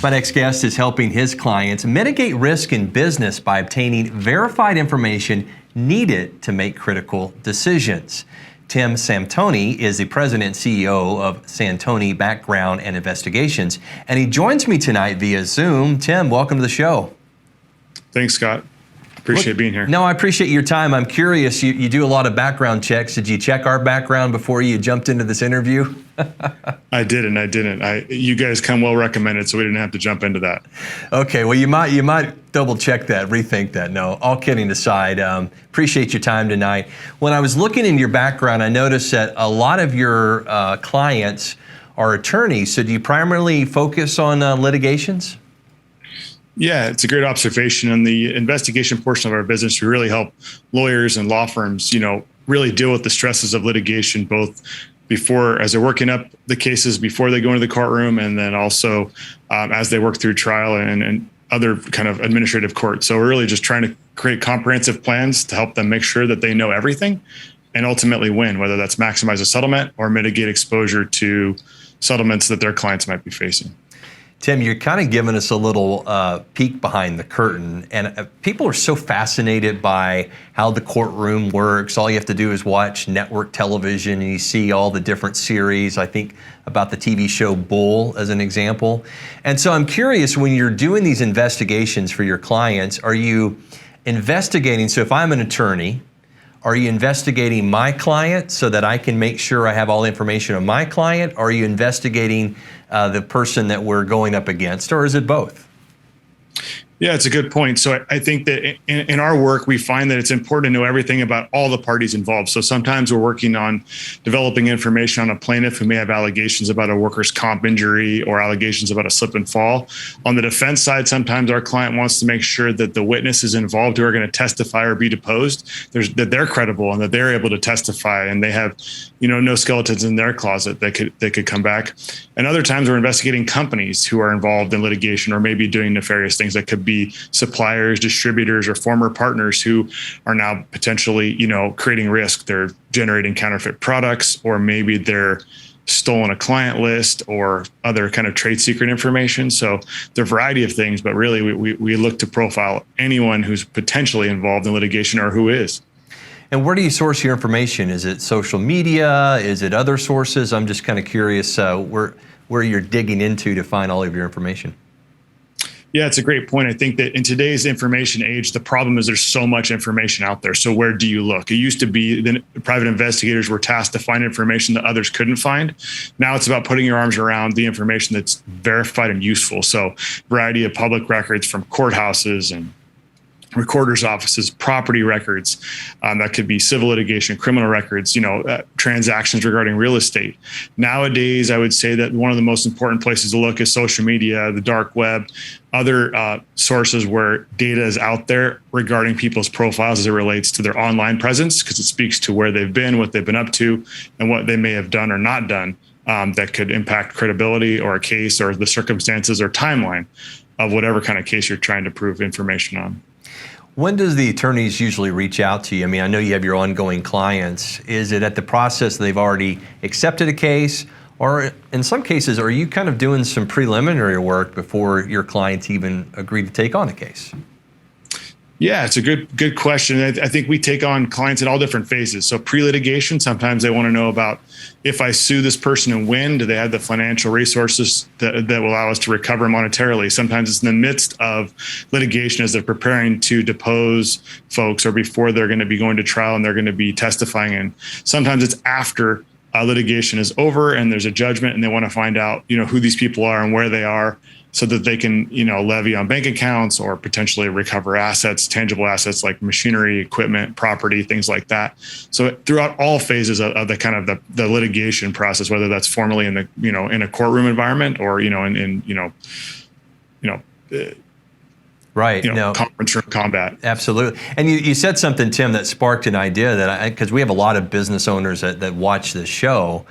My next guest is helping his clients mitigate risk in business by obtaining verified information needed to make critical decisions. Tim Santoni is the president and CEO of Santoni Background and Investigations, and he joins me tonight via Zoom. Tim, welcome to the show. Thanks, Scott. Appreciate being here. No, I appreciate your time. I'm curious, you do a lot of background checks. Did you check our background before you jumped into this interview? I didn't. You guys come well recommended, so we didn't have to jump into that. Okay, well, you might double check that, rethink that. No, all kidding aside, appreciate your time tonight. When I was looking in your background, I noticed that a lot of your clients are attorneys. So do you primarily focus on litigations? Yeah, it's a great observation. In the investigation portion of our business, we really help lawyers and law firms, really deal with the stresses of litigation, both before, as they're working up the cases, before they go into the courtroom, and then also as they work through trial and other kind of administrative court. So we're really just trying to create comprehensive plans to help them make sure that they know everything and ultimately win, whether that's maximize a settlement or mitigate exposure to settlements that their clients might be facing. Tim, you're kind of giving us a little peek behind the curtain, and people are so fascinated by how the courtroom works. All you have to do is watch network television and you see all the different series. I think about the TV show Bull as an example. And so I'm curious, when you're doing these investigations for your clients, are you investigating, so if I'm an attorney, are you investigating my client so that I can make sure I have all the information on my client? Or are you investigating the person that we're going up against, or is it both? Yeah, it's a good point. So I think that in our work, we find that it's important to know everything about all the parties involved. So sometimes we're working on developing information on a plaintiff who may have allegations about a workers' comp injury or allegations about a slip and fall. On the defense side, sometimes our client wants to make sure that the witnesses involved who are going to testify or be deposed, that they're credible and that they're able to testify and they have, no skeletons in their closet that could come back. And other times we're investigating companies who are involved in litigation or maybe doing nefarious things that could be suppliers, distributors, or former partners who are now potentially, creating risk. They're generating counterfeit products, or maybe they're stolen a client list or other kind of trade secret information. So there are a variety of things, but really we look to profile anyone who's potentially involved in litigation or who is. And where do you source your information? Is it social media? Is it other sources? I'm just kind of curious where you're digging into to find all of your information. Yeah, it's a great point. I think that in today's information age, the problem is there's so much information out there. So where do you look? It used to be that private investigators were tasked to find information that others couldn't find. Now it's about putting your arms around the information that's verified and useful. So variety of public records from courthouses and recorder's offices, property records, that could be civil litigation, criminal records, transactions regarding real estate. Nowadays, I would say that one of the most important places to look is social media, the dark web, other sources where data is out there regarding people's profiles as it relates to their online presence, because it speaks to where they've been, what they've been up to, and what they may have done or not done that could impact credibility or a case or the circumstances or timeline of whatever kind of case you're trying to prove information on. When does the attorneys usually reach out to you? I mean, I know you have your ongoing clients. Is it at the process they've already accepted a case? Or in some cases, are you kind of doing some preliminary work before your clients even agree to take on a case? Yeah, it's a good question. I think we take on clients in all different phases. So pre-litigation, sometimes they want to know about, if I sue this person and win, do they have the financial resources that will allow us to recover monetarily? Sometimes it's in the midst of litigation as they're preparing to depose folks or before they're going to be going to trial and they're going to be testifying. And sometimes it's after litigation is over and there's a judgment and they want to find out, who these people are and where they are, so that they can, levy on bank accounts or potentially recover assets, tangible assets like machinery, equipment, property, things like that. So throughout all phases of the kind of the litigation process, whether that's formally in the, in a courtroom environment or, right. Conference room combat. Absolutely. And you said something, Tim, that sparked an idea that because we have a lot of business owners that watch this show.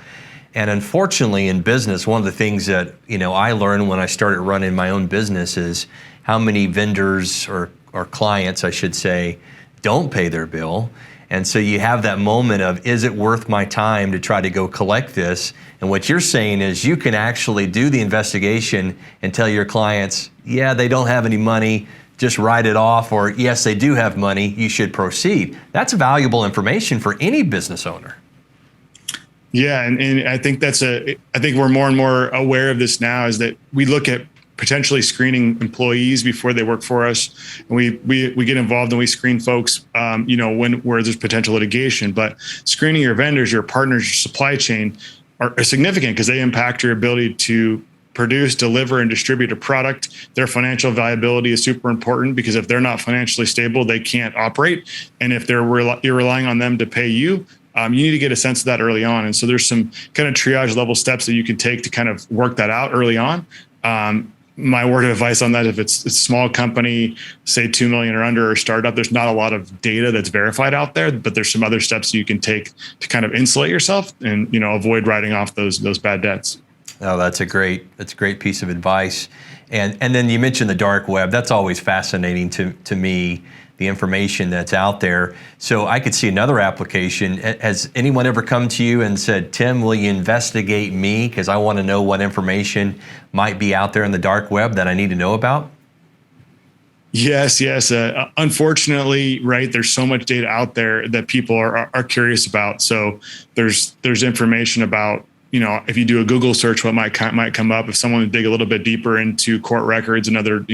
And unfortunately, in business, one of the things that I learned when I started running my own business is how many vendors or clients, I should say, don't pay their bill. And so you have that moment of, is it worth my time to try to go collect this? And what you're saying is you can actually do the investigation and tell your clients, yeah, they don't have any money, just write it off, or yes, they do have money, you should proceed. That's valuable information for any business owner. Yeah, and I think I think we're more and more aware of this now, is that we look at potentially screening employees before they work for us. And we get involved and we screen folks, where there's potential litigation. But screening your vendors, your partners, your supply chain are significant because they impact your ability to produce, deliver, and distribute a product. Their financial viability is super important because if they're not financially stable, they can't operate. And if you're relying on them to pay you, you need to get a sense of that early on. And so there's some kind of triage level steps that you can take to kind of work that out early on. My word of advice on that, if it's a small company, say 2 million or under, or startup, there's not a lot of data that's verified out there, but there's some other steps you can take to kind of insulate yourself and, avoid writing off those bad debts. Oh, that's a great piece of advice. And then you mentioned the dark web. That's always fascinating to me, the information that's out there. So I could see another application. Has anyone ever come to you and said, Tim, will you investigate me? Because I want to know what information might be out there in the dark web that I need to know about? Yes. Unfortunately, right, there's so much data out there that people are curious about. So there's information about, if you do a Google search, what might come up. If someone would dig a little bit deeper into court records and other,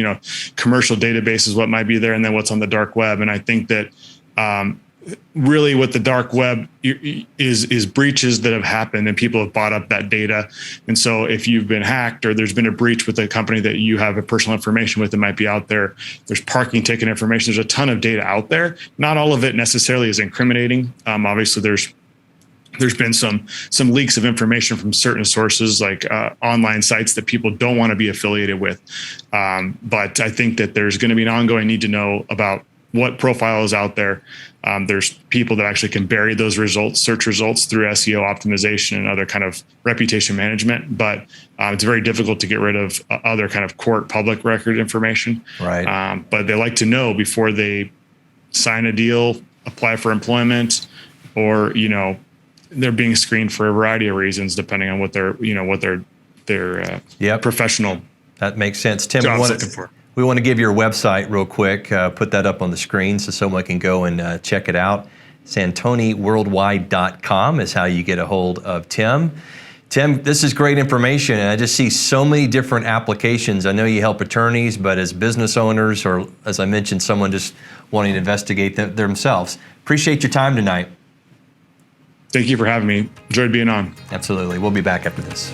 commercial databases, what might be there, and then what's on the dark web. And I think that really what the dark web is breaches that have happened and people have bought up that data. And so if you've been hacked or there's been a breach with a company that you have a personal information with that might be out there, there's parking ticket information. There's a ton of data out there. Not all of it necessarily is incriminating. Obviously, there's been some leaks of information from certain sources, like online sites that people don't want to be affiliated with. But I think that there's going to be an ongoing need to know about what profile is out there. There's people that actually can bury those results, search results, through SEO optimization and other kind of reputation management. But it's very difficult to get rid of other kind of court public record information. Right. But they like to know before they sign a deal, apply for employment, or, they're being screened for a variety of reasons, depending on what their professional. That makes sense. Tim, we want to give your website real quick. Put that up on the screen so someone can go and check it out. SantoniWorldwide.com is how you get a hold of Tim. Tim, this is great information, and I just see so many different applications. I know you help attorneys, but as business owners, or as I mentioned, someone just wanting to investigate themselves. Appreciate your time tonight. Thank you for having me. Enjoyed being on. Absolutely. We'll be back after this.